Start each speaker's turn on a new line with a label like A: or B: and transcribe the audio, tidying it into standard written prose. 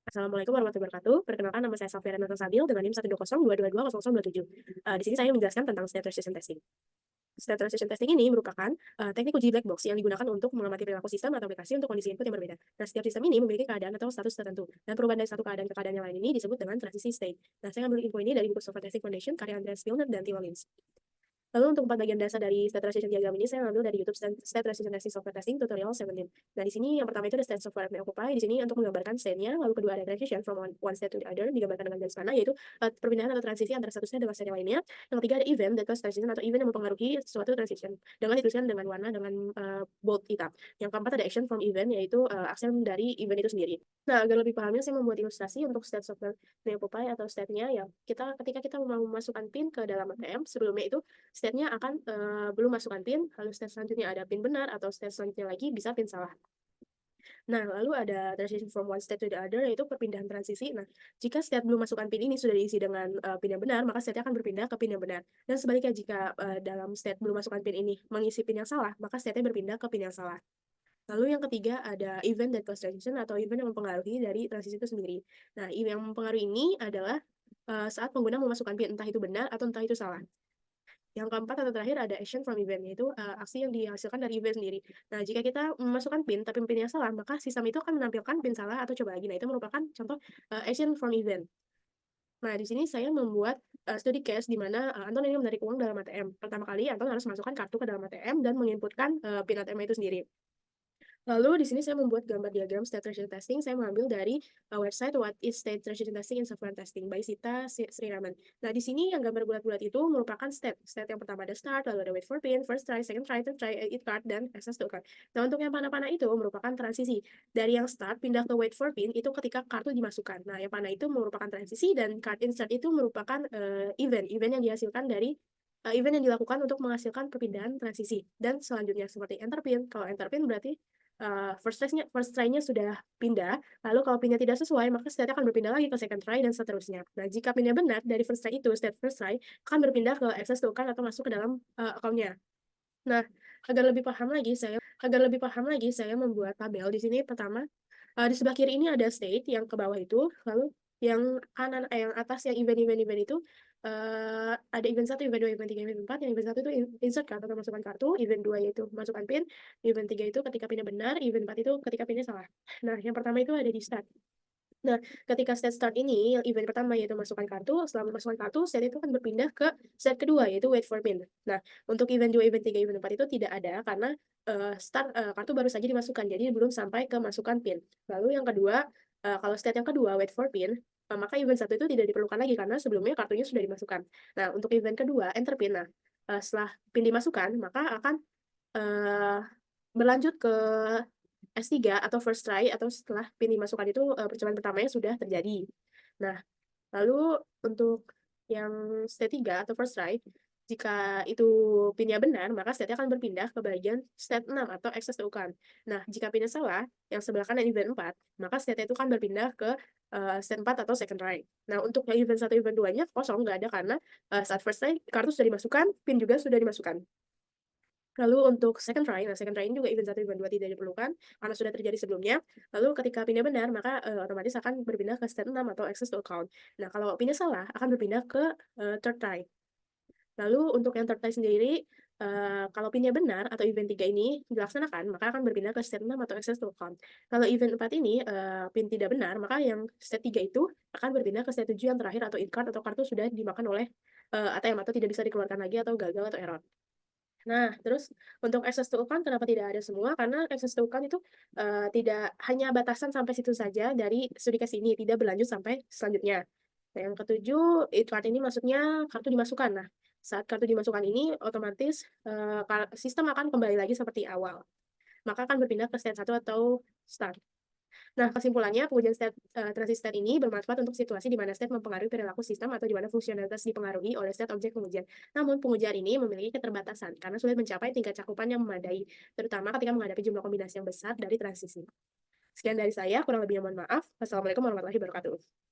A: Assalamualaikum warahmatullahi wabarakatuh. Perkenalkan nama saya Safira Nathan Sabil dengan NIM 12022200027. Di sini saya menjelaskan tentang state transition testing. State transition testing ini merupakan teknik uji black box yang digunakan untuk mengamati perilaku sistem atau aplikasi untuk kondisi input yang berbeda. Nah, setiap sistem ini memiliki keadaan atau status tertentu, dan perubahan dari satu keadaan ke keadaan yang lain ini disebut dengan transisi state. Nah, saya ambil info ini dari buku Software Testing Foundation karya Andreas Milner dan Timo Lins. Lalu untuk 4 bagian dasar dari state transition diagram ini saya ambil dari YouTube State Transition Testing Software Testing Tutorial 17. Nah, di sini yang pertama itu ada state software occupy. Di sini untuk menggambarkan state-nya, lalu kedua ada transition from one state to the other, digambarkan dengan garis panah, yaitu perpindahan atau transisi antara satu state dengan state yang lainnya. Yang ketiga ada event that cause transition atau event yang mempengaruhi suatu transition, dengan dituliskan dengan warna dengan bold hitam. Yang keempat ada action from event, yaitu aksen dari event itu sendiri. Nah, agar lebih pahamnya saya membuat ilustrasi untuk state software occupy atau state-nya ya. Ketika kita mau memasukkan pin ke dalam ATM, sebelumnya itu state-nya akan belum masukkan pin, lalu state selanjutnya ada pin benar, atau state selanjutnya lagi bisa pin salah. Nah, lalu ada transition from one state to the other, yaitu perpindahan transisi. Nah, jika state belum masukkan pin ini sudah diisi dengan pin yang benar, maka state-nya akan berpindah ke pin yang benar. Dan sebaliknya, jika dalam state belum masukkan pin ini mengisi pin yang salah, maka state-nya berpindah ke pin yang salah. Lalu yang ketiga ada event that cause transition atau event yang mempengaruhi dari transisi itu sendiri. Nah, event yang mempengaruhi ini adalah saat pengguna memasukkan pin, entah itu benar atau entah itu salah. Yang keempat atau terakhir ada action from event, yaitu aksi yang dihasilkan dari event sendiri. Nah, jika kita memasukkan pin tapi pinnya salah, maka sistem itu akan menampilkan pin salah atau coba lagi. Nah, itu merupakan contoh action from event. Nah, di sini saya membuat studi case di mana Anton ini menarik uang dalam ATM. Pertama kali Anton harus masukkan kartu ke dalam ATM dan menginputkan pin ATM itu sendiri. Lalu di sini saya membuat gambar diagram state transition testing. Saya mengambil dari website What is State Transition Testing in Software Testing by Sita Sriraman. Nah, di sini yang gambar bulat-bulat itu merupakan state. State yang pertama ada start, lalu ada wait for pin, first try, second try, third try, it card, dan access to card. Nah, untuk yang panah-panah itu merupakan transisi. Dari yang start pindah ke wait for pin itu ketika kartu dimasukkan. Nah, yang panah itu merupakan transisi dan card insert itu merupakan event yang dihasilkan dari event yang dilakukan untuk menghasilkan perpindahan transisi. Dan selanjutnya seperti enter pin. Kalau enter pin berarti first try-nya sudah pindah, lalu kalau pinnya tidak sesuai, maka state akan berpindah lagi ke second try dan seterusnya. Nah, jika pinnya benar dari first try itu, state first try akan berpindah ke access to account atau masuk ke dalam account-nya. Nah, agar lebih paham lagi saya membuat tabel di sini. Pertama, di sebelah kiri ini ada state, yang ke bawah itu, lalu yang kanan yang atas yang event itu ada event 1, event 2, event 3, event 4. Yang event 1 itu insert kartu atau masukkan kartu, event 2 yaitu masukkan pin, event 3 itu ketika pinnya benar, event 4 itu ketika pinnya salah. Nah, yang pertama itu ada di start. Nah, ketika state start ini, yang event pertama yaitu masukkan kartu, setelah memasukkan kartu, state itu akan berpindah ke state kedua, yaitu wait for pin. Nah, untuk event 2, event 3, event 4 itu tidak ada karena kartu baru saja dimasukkan, jadi belum sampai ke masukkan pin. Lalu yang kedua, kalau state yang kedua, wait for pin, maka event 1 itu tidak diperlukan lagi karena sebelumnya kartunya sudah dimasukkan. Nah, untuk event kedua, enter pin. Nah, setelah pin dimasukkan, maka akan eh, berlanjut ke S3 atau first try atau setelah pin dimasukkan itu percobaan pertamanya sudah terjadi. Nah, lalu untuk yang state 3 atau first try, jika itu pinnya benar, maka state akan berpindah ke bagian state 6 atau access to account. Nah, jika pinnya salah, yang sebelah kanan event 4, maka state itu akan berpindah ke state 4 atau second try. Nah, untuk yang event 1, event 2-nya kosong, nggak ada karena saat first try kartu sudah dimasukkan, pin juga sudah dimasukkan. Lalu untuk second try ini juga event 1, event 2 tidak diperlukan karena sudah terjadi sebelumnya. Lalu ketika pinnya benar, maka otomatis akan berpindah ke state 6 atau access to account. Nah, kalau pinnya salah, akan berpindah ke third try. Lalu untuk yang third try sendiri, kalau pinnya benar atau event 3 ini dilaksanakan, maka akan berpindah ke state 6 atau access to account. Kalau event 4 ini pin tidak benar, maka yang state 3 itu akan berpindah ke state 7 yang terakhir atau in card atau kartu sudah dimakan oleh ATM atau tidak bisa dikeluarkan lagi atau gagal atau error. Nah, terus untuk access to account kenapa tidak ada semua? Karena access to account itu tidak hanya batasan sampai situ saja dari studi case ini, tidak berlanjut sampai selanjutnya. Nah, yang ketujuh, card ini maksudnya kartu dimasukkan. Nah, saat kartu dimasukkan ini otomatis sistem akan kembali lagi seperti awal. Maka akan berpindah ke state 1 atau start. Nah, kesimpulannya, pengujian transit state ini bermanfaat untuk situasi di mana state mempengaruhi perilaku sistem atau di mana fungsionalitas dipengaruhi oleh state objek pengujian. Namun, pengujian ini memiliki keterbatasan karena sulit mencapai tingkat cakupan yang memadai, terutama ketika menghadapi jumlah kombinasi yang besar dari transisi. Sekian dari saya, kurang lebihnya mohon maaf. Wassalamualaikum warahmatullahi wabarakatuh.